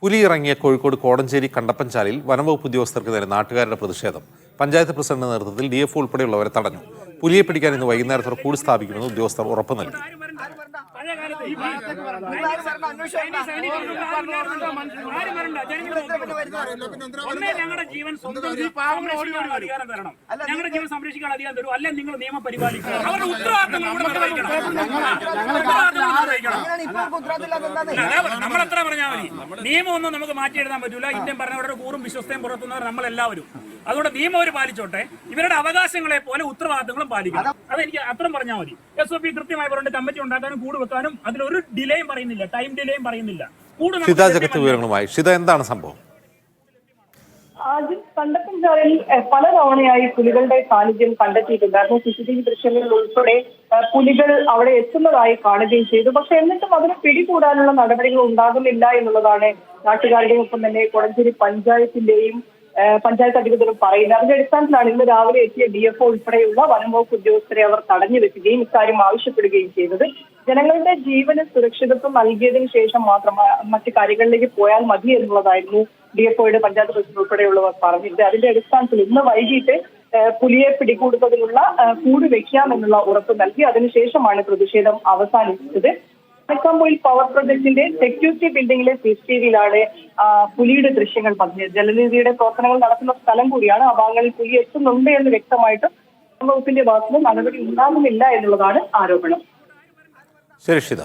പുലി ഇറങ്ങിയ കോഴിക്കോട് കോടഞ്ചേരി കണ്ടപ്പൻചാലിൽ വനംവകുപ്പ് ഉദ്യോഗസ്ഥർക്ക് നേരെ നാട്ടുകാരുടെ പ്രതിഷേധം. പഞ്ചായത്ത് പ്രസിഡന്റിന്റെ നേതൃത്വത്തിൽ DFO ഉൾപ്പെടെയുള്ളവരെ തടഞ്ഞു. പുലിയെ പിടിക്കാൻ ഇന്ന് വൈകുന്നേരത്തോടെ കൂടി സ്ഥാപിക്കുമെന്ന് ഉദ്യോഗസ്ഥർ ഉറപ്പു നൽകി. ഞങ്ങളുടെ ജീവൻ സംരക്ഷിക്കാൻ അധികാരം തരും, അല്ലെ നിങ്ങൾ നിയമം പരിപാലിക്കണം. അവരുടെ നമ്മളെത്ര പറഞ്ഞാൽ മതി, നിയമമൊന്നും നമുക്ക് മാറ്റിയെഴുതാൻ പറ്റൂല. ഇന്ത്യൻ ഭരണഘടനയുടെ കൂറും വിശ്വസ്തയും പുറത്തുനിന്നവർ നമ്മളെല്ലാവരും. അതുകൊണ്ട് നിയമം അവർ പാലിച്ചോട്ടെ, ഇവരുടെ അവകാശങ്ങളെ പോലെ ഉത്തരവാദിത്തങ്ങളും പാലിക്കണം. അതെനിക്ക് അത്രയും പറഞ്ഞാൽ മതി. SOP കൃത്യമായി പറഞ്ഞിട്ട് കമ്മിറ്റി ഉണ്ടാക്കാനും കൂട് വെക്കാനും അതിലൊരു ഡിലേയും പറയുന്നില്ല, ടൈം ഡിലേയും പറയുന്നില്ല. വിവരങ്ങളുമായി എന്താണ് സംഭവം? കണ്ടപ്പൻചാലിൽ പല തവണയായി പുലികളുടെ സാന്നിധ്യം കണ്ടെത്തിയിട്ടുണ്ടായിരുന്നു. CCTV ദൃശ്യങ്ങളിൽ ഉൾപ്പെടെ പുലികൾ അവിടെ എത്തുന്നതായി കാണുകയും ചെയ്തു. പക്ഷെ എന്നിട്ടും അതിനെ പിടികൂടാനുള്ള നടപടികൾ ഉണ്ടാകുന്നില്ല എന്നുള്ളതാണ് നാട്ടുകാരുടെയും ഒപ്പം തന്നെ കോടഞ്ചേരി പഞ്ചായത്ത് അധികൃതരും പറയുന്നത്. അതിന്റെ അടിസ്ഥാനത്തിലാണ് ഇന്ന് രാവിലെ എത്തിയ DFO ഉൾപ്പെടെയുള്ള വനംവകുപ്പ് ഉദ്യോഗസ്ഥരെ അവർ തടഞ്ഞു വെക്കുകയും ഇക്കാര്യം ആവശ്യപ്പെടുകയും ചെയ്തത്. ജനങ്ങളുടെ ജീവന് സുരക്ഷിതത്വം നൽകിയതിനു ശേഷം മാത്രം മറ്റു കാര്യങ്ങളിലേക്ക് പോയാൽ മതി എന്നുള്ളതായിരുന്നു DFOയുടെ പഞ്ചായത്ത് പ്രസിഡന്റ് ഉൾപ്പെടെയുള്ളവർ പറഞ്ഞത്. അതിന്റെ അടിസ്ഥാനത്തിൽ ഇന്ന് വൈകിട്ട് പുലിയെ പിടികൂടുന്നതിനുള്ള കൂട് വെക്കാമെന്നുള്ള ഉറപ്പ് നൽകി. അതിനുശേഷമാണ് പ്രതിഷേധം അവസാനിപ്പിച്ചത്. അണക്കാമ്പൊയിൽ പവർ പ്രൊജക്ടിന്റെ സെക്യൂരിറ്റി ബിൽഡിംഗിലെ CCTVയിലാണ് പുലിയുടെ ദൃശ്യങ്ങൾ പതിഞ്ഞത്. ജലനിധിയുടെ പ്രവർത്തനങ്ങൾ നടക്കുന്ന സ്ഥലം കൂടിയാണ്. ആ ഭാഗങ്ങളിൽ പുലി എത്തുന്നുണ്ട് എന്ന് വ്യക്തമായിട്ടും വകുപ്പിന്റെ ഭാഗത്തുനിന്ന് നടപടി ഉണ്ടാകുന്നില്ല എന്നുള്ളതാണ് ആരോപണം. ശരി ഷിത.